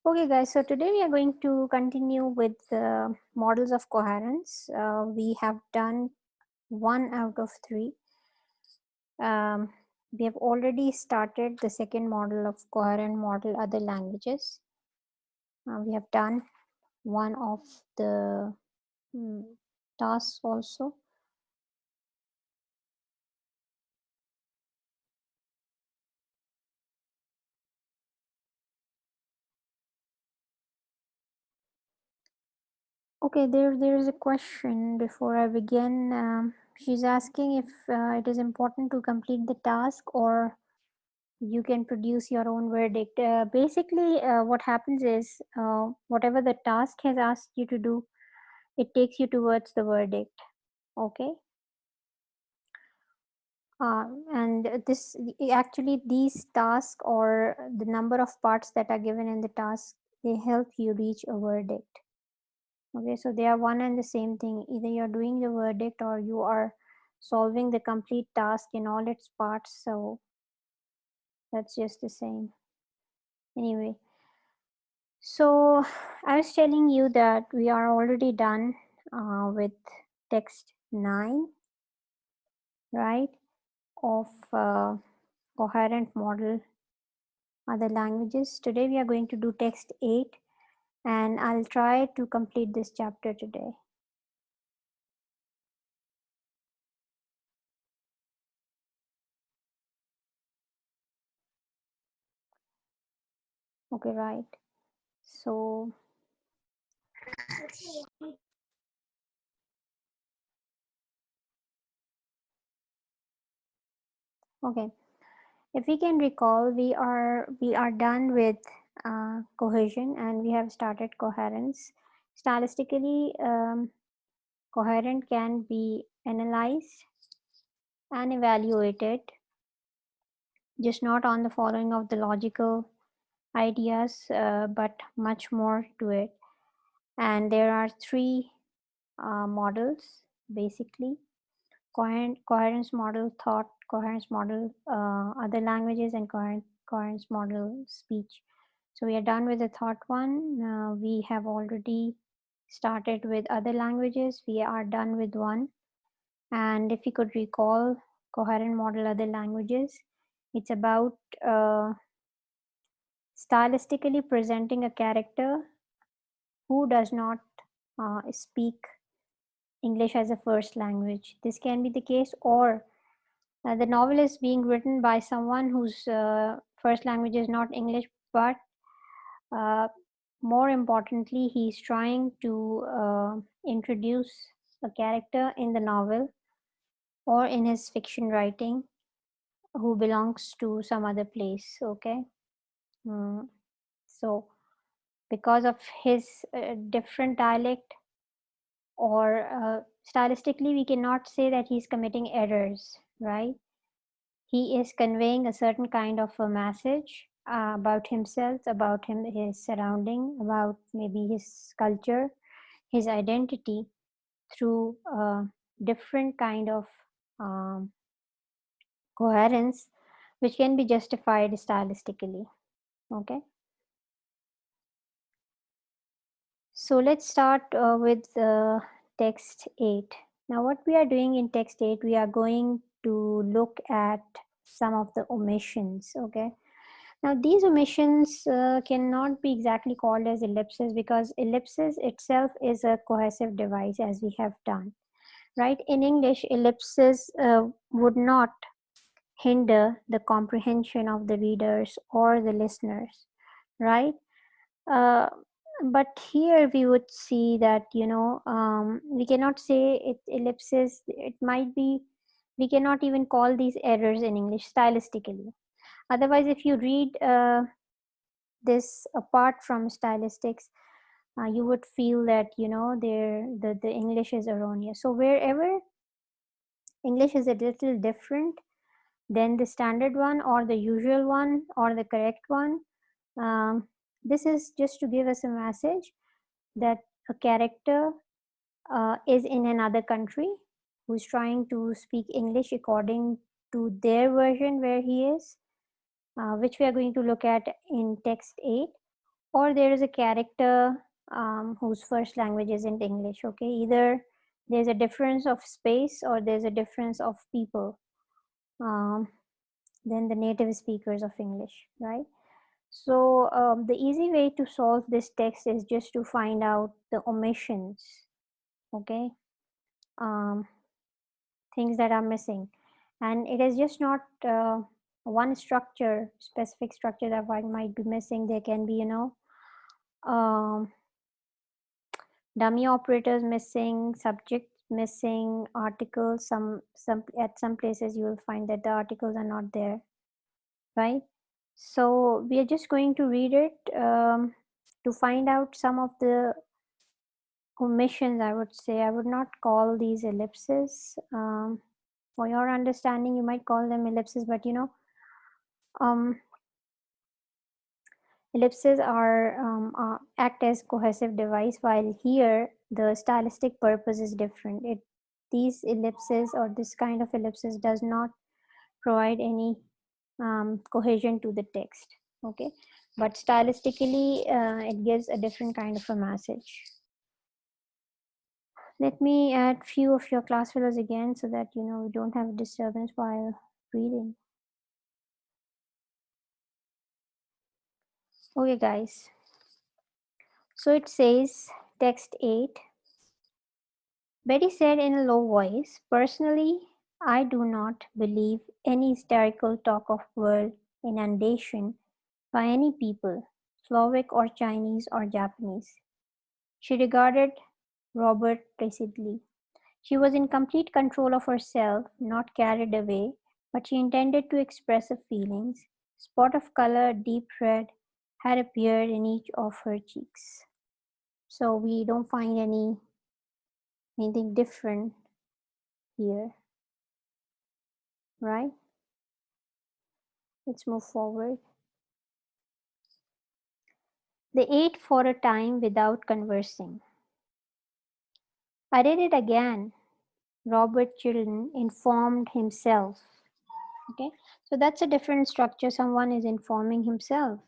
Okay, guys, so today we are going to continue with the models of coherence. We have done 1 out of 3. Um, we have already started the second model of coherent model, other languages. We have done one of the mm, tasks also. Okay, there is a question before I begin. She's asking if it is important to complete the task or you can produce your own verdict. Basically, what happens is whatever the task has asked you to do, it takes you towards the verdict. Okay. And this actually these tasks or the number of parts that are given in the task, they help you reach a verdict. Okay, so they are one and the same thing. Either you're doing the verdict or you are solving the complete task in all its parts. So that's just the same. Anyway, so I was telling you that we are already done with text 9, right, of coherent model other languages. Today we are going to do text 8 and I'll try to complete this chapter today. Okay, right. So okay, if we can recall, we are done with cohesion and we have started coherence. Stylistically, coherent can be analyzed and evaluated, just not on the following of the logical ideas, but much more to it. And there are 3 models basically: coherence model, thought coherence model, other languages, and coherence model, speech. So we are done with the thought one. We have already started with other languages. We are done with one. And if you could recall coherent model other languages, it's about stylistically presenting a character who does not speak English as a first language. This can be the case, or the novel is being written by someone whose first language is not English, but uh, more importantly, he's trying to introduce a character in the novel or in his fiction writing who belongs to some other place. Okay. Mm. So because of his different dialect, or stylistically we cannot say that he's committing errors, right? He is conveying a certain kind of a message about himself, about his surrounding, about maybe his culture, his identity, through different kind of um, coherence which can be justified stylistically. Okay, so let's start with text 8. Now what we are doing in text 8, we are going to look at some of the omissions. Okay, now these omissions cannot be exactly called as ellipses, because ellipses itself is a cohesive device, as we have done, right? In English, ellipses would not hinder the comprehension of the readers or the listeners, right? Uh, but here we would see that, we cannot say it ellipses. It might be, we cannot even call these errors in English stylistically. Otherwise, if you read this apart from stylistics, you would feel that the English is erroneous. So wherever English is a little different than the standard one or the usual one or the correct one, um, this is just to give us a message that a character is in another country who's trying to speak English according to their version where he is, which we are going to look at in text 8. or there is a character whose first language isn't English. Okay, either there's a difference of space or there's a difference of people um, than the native speakers of English, right? So the easy way to solve this text is just to find out the omissions, okay, um, things that are missing, and it is just not one structure, specific structure that one might be missing. There can be, um, dummy operators missing, subjects missing, articles. Some at some places you will find that the articles are not there, right? So we are just going to read it to find out some of the omissions. I would say I would not call these ellipses. For your understanding, you might call them ellipses, but um, ellipses act as cohesive device, while here the stylistic purpose is different. These ellipses or this kind of ellipses does not provide any cohesion to the text. Okay, but stylistically it gives a different kind of a message. Let me add few of your class fellows again so that we don't have disturbance while reading. Okay, guys. So it says, text 8. Betty said in a low voice, "Personally, I do not believe any hysterical talk of world inundation by any people, Slovak or Chinese or Japanese." She regarded Robert placidly. She was in complete control of herself, not carried away, but she intended to express her feelings. A spot of color, deep red, had appeared in each of her cheeks. So we don't find anything different here, right? Let's move forward. They ate for a time without conversing. "I did it again," Robert Chilton informed himself. Okay, so that's a different structure. Someone is informing himself.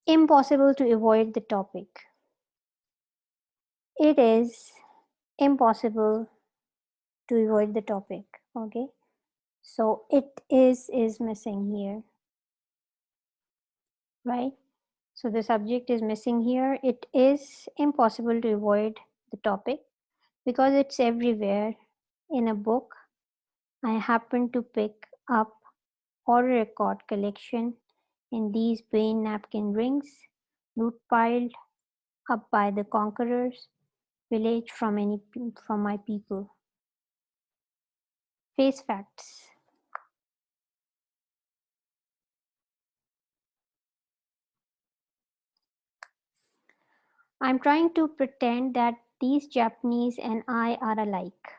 Impossible to avoid the topic. It is impossible to avoid the topic. Okay, so it is missing here, right? So the subject is missing here. It is impossible to avoid the topic because it's everywhere. In a book I happened to pick up, or a record collection, in these plain napkin rings, loot piled up by the conquerors, village from my people. Face facts. I'm trying to pretend that these Japanese and I are alike.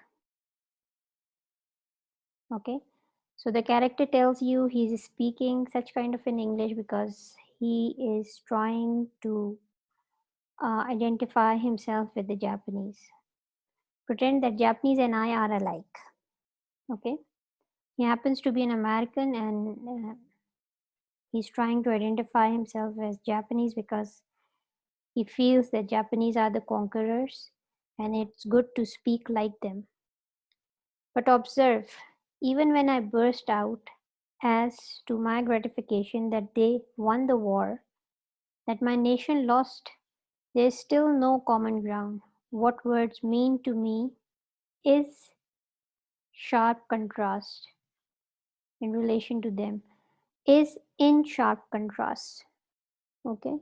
Okay, so the character tells you he's speaking such kind of in English because he is trying to identify himself with the Japanese. Pretend that Japanese and I are alike. Okay, he happens to be an American, and he's trying to identify himself as Japanese because he feels that Japanese are the conquerors and it's good to speak like them. But observe, even when I burst out, as to my gratification, that they won the war, that my nation lost, there is still no common ground. What words mean to me is sharp contrast in relation to them, is in sharp contrast. Okay.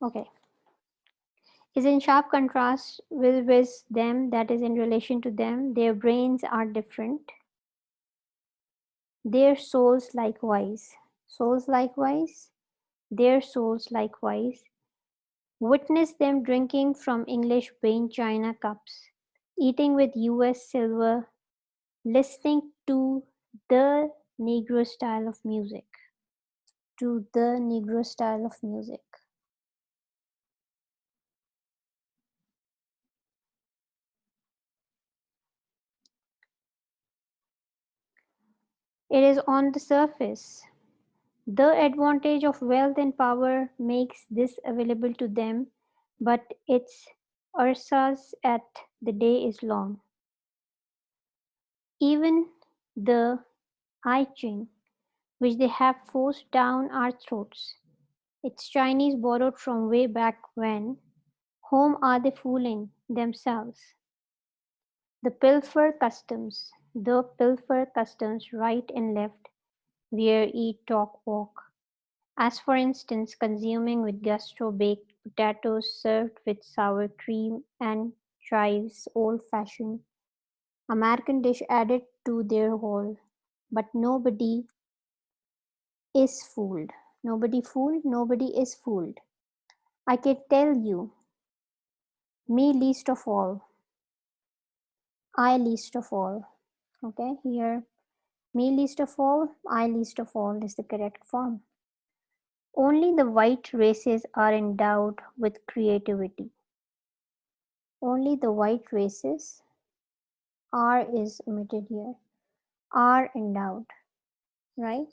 Okay. Is in sharp contrast with them, that is in relation to them. Their brains are different. Their souls likewise. Souls likewise. Their souls likewise. Witness them drinking from English plain china cups, eating with US silver, listening to the Negro style of music. to the Negro style of music. It is on the surface. The advantage of wealth and power makes this available to them, but its ursas at the day is long. Even the I Ching, which they have forced down our throats, it's Chinese borrowed from way back when. Whom are they fooling? Themselves. The pilfer customs right and left, wear, eat, talk, walk. As for instance, consuming with gusto baked potatoes served with sour cream and chives, old-fashioned American dish added to their whole. But nobody is fooled. Nobody is fooled. I can tell you, me least of all, I least of all. Okay, here, me least of all, I least of all is the correct form. Only the white races are endowed with creativity. Only the white races, are is omitted here, are endowed, right?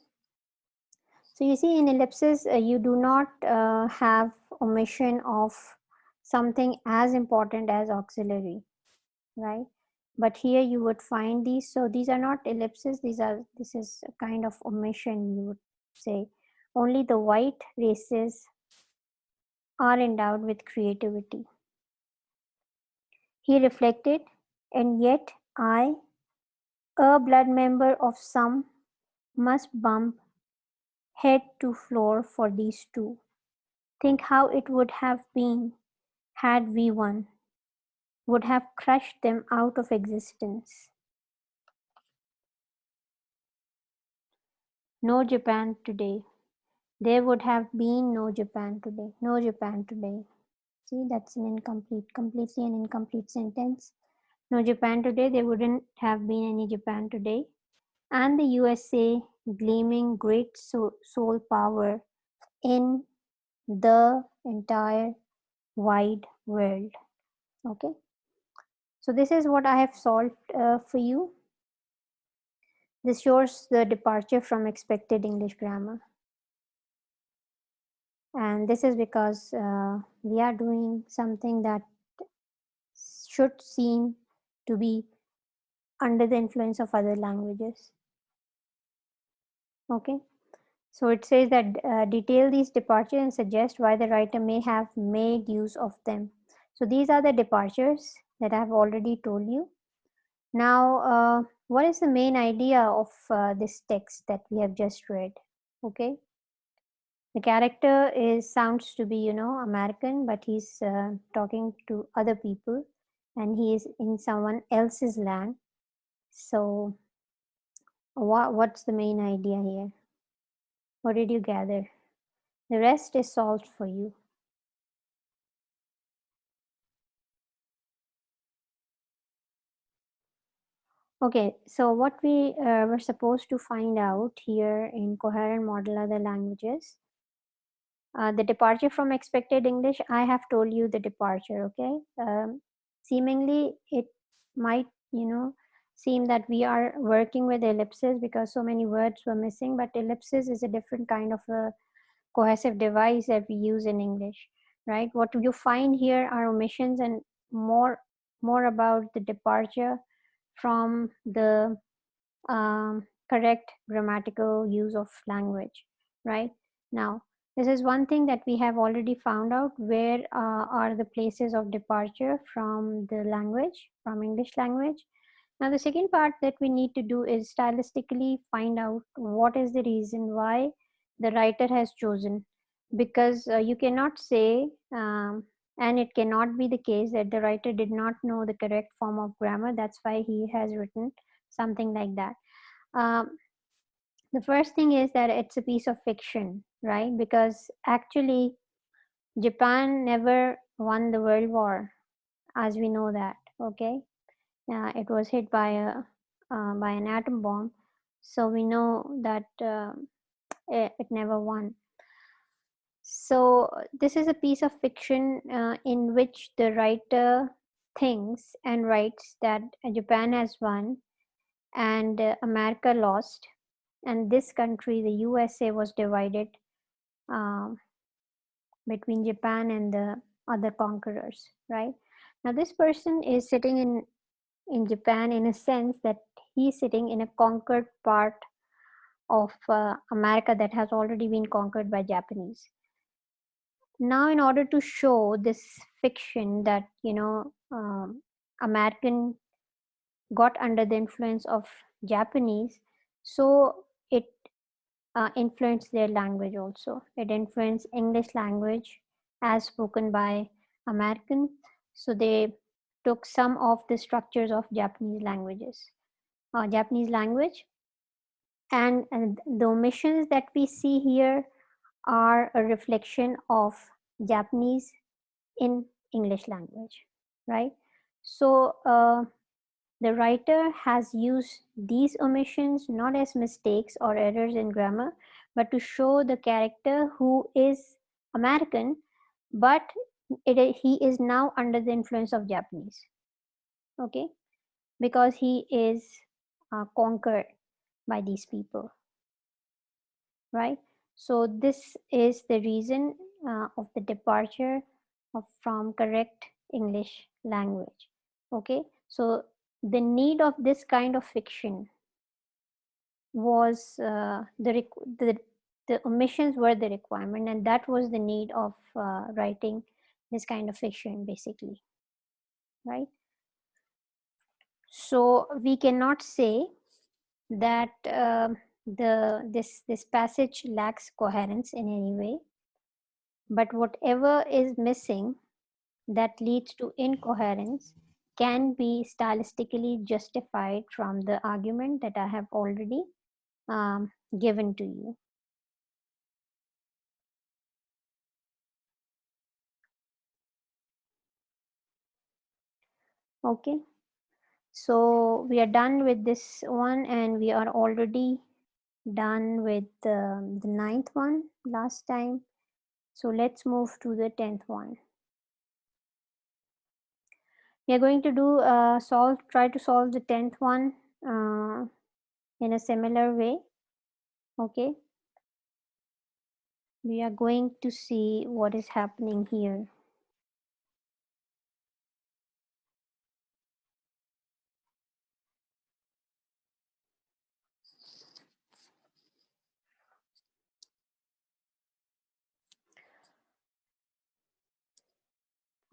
So you see in ellipsis, you do not have omission of something as important as auxiliary, right? But here you would find these. So these are not ellipses. This is a kind of omission, you would say. Only the white races are endowed with creativity. He reflected, and yet I, a blood member of some, must bump head to floor for these two. Think how it would have been had we won, would have crushed them out of existence. No Japan today. There would have been no Japan today. No Japan today. See, that's completely an incomplete sentence. No Japan today. There wouldn't have been any Japan today. And the USA gleaming great soul power in the entire wide world. Okay. So this is what I have solved for you. This shows the departure from expected English grammar. And this is because we are doing something that should seem to be under the influence of other languages. Okay. So it says that detail these departures and suggest why the writer may have made use of them. So these are the departures that I have already told you. Now, what is the main idea of this text that we have just read? Okay. The character sounds to be, American, but he's talking to other people and he is in someone else's land. So what's the main idea here? What did you gather? The rest is solved for you. Okay, so what we were supposed to find out here in coherent model other languages, the departure from expected English, I have told you the departure, okay? Seemingly it might, seem that we are working with ellipses because so many words were missing, but ellipsis is a different kind of a cohesive device that we use in English, right? What you find here are omissions and more about the departure from the correct grammatical use of language, right? Now, this is one thing that we have already found out, where are the places of departure from the language, from English language. Now, the second part that we need to do is stylistically find out what is the reason why the writer has chosen, because you cannot say, and it cannot be the case that the writer did not know the correct form of grammar. That's why he has written something like that. Um, the first thing is that it's a piece of fiction, right? Because actually, Japan never won the World War, as we know that. Okay, it was hit by an atom bomb, so we know that it never won. So this is a piece of fiction in which the writer thinks and writes that Japan has won and America lost, and this country, the USA, was divided um, between Japan and the other conquerors, right? Now, this person is sitting in Japan in a sense that he's sitting in a conquered part of America that has already been conquered by Japanese. Now, in order to show this fiction that, American got under the influence of Japanese, so it influenced their language also. It influenced English language as spoken by Americans. So they took some of the structures of Japanese language, and the omissions that we see here are a reflection of Japanese in English language, right? So the writer has used these omissions not as mistakes or errors in grammar, but to show the character who is American, but he is now under the influence of Japanese, okay, because he is conquered by these people, right? So this is the reason of the departure from correct English language, okay? So the need of this kind of fiction was the omissions were the requirement, and that was the need of writing this kind of fiction, basically, right? So we cannot say that this passage lacks coherence in any way, but whatever is missing that leads to incoherence can be stylistically justified from the argument that I have already given to you. Okay, so we are done with this one, and we are already done with the ninth one last time. So let's move to the 10th one. We are going to do try to solve the 10th one in a similar way. Okay, we are going to see what is happening here.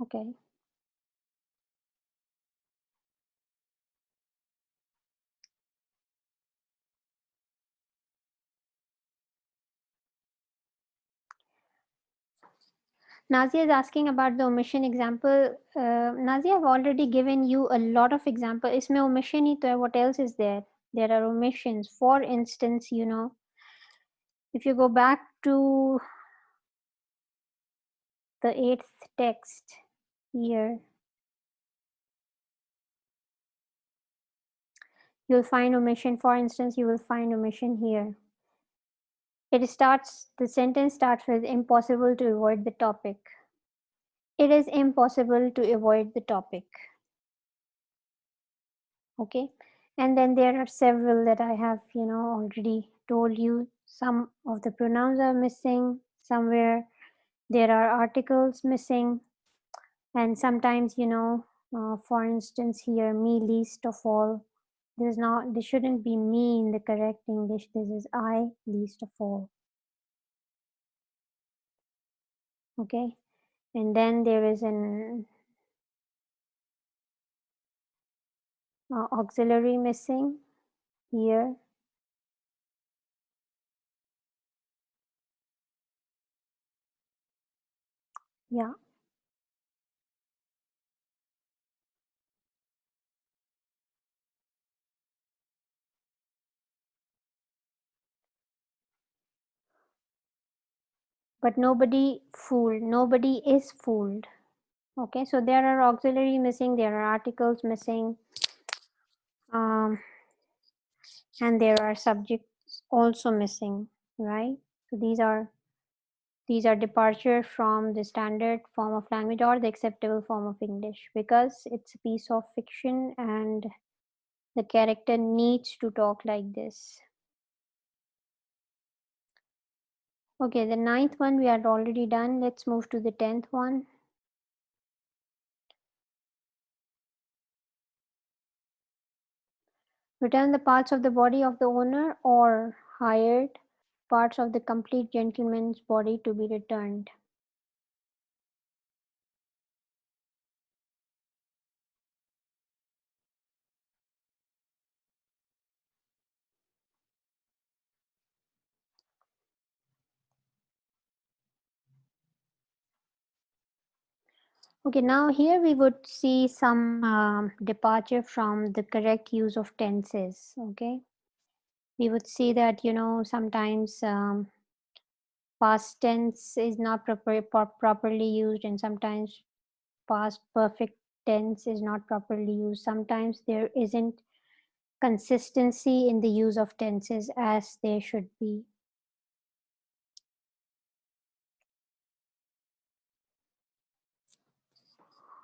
Okay. Nazia is asking about the omission example. Nazia, I've already given you a lot of examples. इसमें omission ही तो है. What else is there? There are omissions. For instance, if you go back to the 8th text here, you'll find omission. For instance, you will find omission here. The sentence starts with impossible to avoid the topic. It is impossible to avoid the topic. Okay. And then there are several that I have, already told you. Some of the pronouns are missing somewhere. There are articles missing. And sometimes, for instance, here, me least of all. This shouldn't be me in the correct English. This is I least of all. Okay. And then there is an auxiliary missing here. Yeah. But nobody is fooled. Okay, so there are auxiliary missing, there are articles missing, and there are subjects also missing, right? So these are These are departure from the standard form of language or the acceptable form of English because it's a piece of fiction and the character needs to talk like this. Okay, the ninth one we are already done. Let's move to the 10th one. Return the parts of the body of the owner or hired parts of the complete gentleman's body to be returned. Okay, now here we would see some departure from the correct use of tenses. Okay, we would see that sometimes past tense is not properly used, and sometimes past perfect tense is not properly used. Sometimes there isn't consistency in the use of tenses as there should be.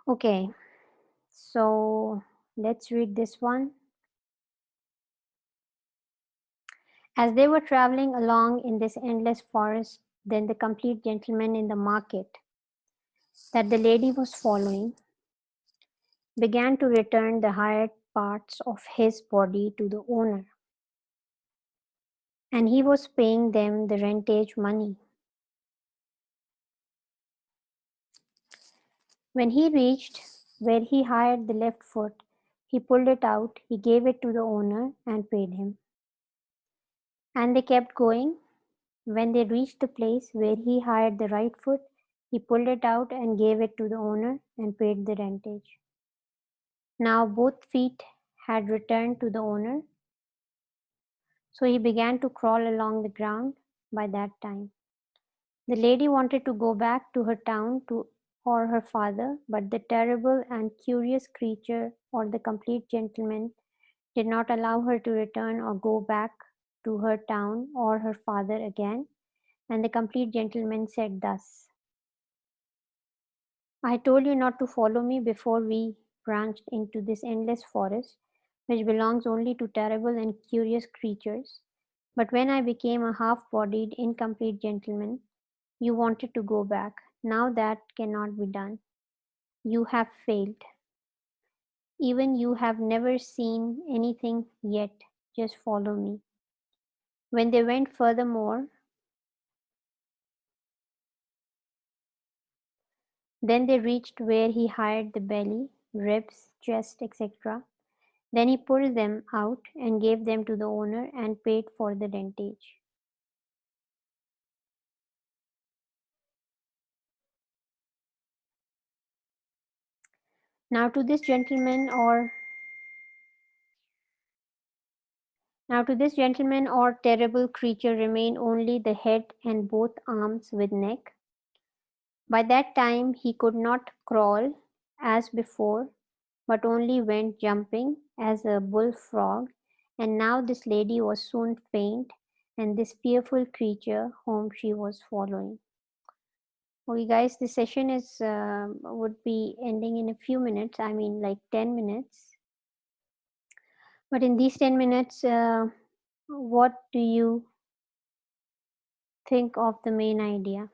Okay, so let's read this one. As they were traveling along in this endless forest, then the complete gentleman in the market that the lady was following began to return the hired parts of his body to the owner, and he was paying them the rentage money. When he reached where he hired the left foot, he pulled it out, he gave it to the owner, and paid him. And they kept going. When they reached the place where he hired the right foot, he pulled it out and gave it to the owner and paid the rentage. Now both feet had returned to the owner, so he began to crawl along the ground by that time. The lady wanted to go back to her town or her father, but the terrible and curious creature or the complete gentleman did not allow her to return or go back to her town or her father again, and the complete gentleman said thus: I told you not to follow me before we branched into this endless forest, which belongs only to terrible and curious creatures. But when I became a half-bodied, incomplete gentleman, you wanted to go back. Now that cannot be done. You have failed. Even you have never seen anything yet. Just follow me. When they went furthermore, then they reached where he hired the belly, ribs, chest, etc. Then he pulled them out and gave them to the owner and paid for the rentage. Now to this gentleman or Now to this gentleman or terrible creature remained only the head and both arms with neck. By that time he could not crawl as before, but only went jumping as a bullfrog, and now this lady was soon faint, and this fearful creature whom she was following. Okay, guys, this session is would be ending in a few minutes. I mean, like 10 minutes. But in these 10 minutes, what do you think of the main idea?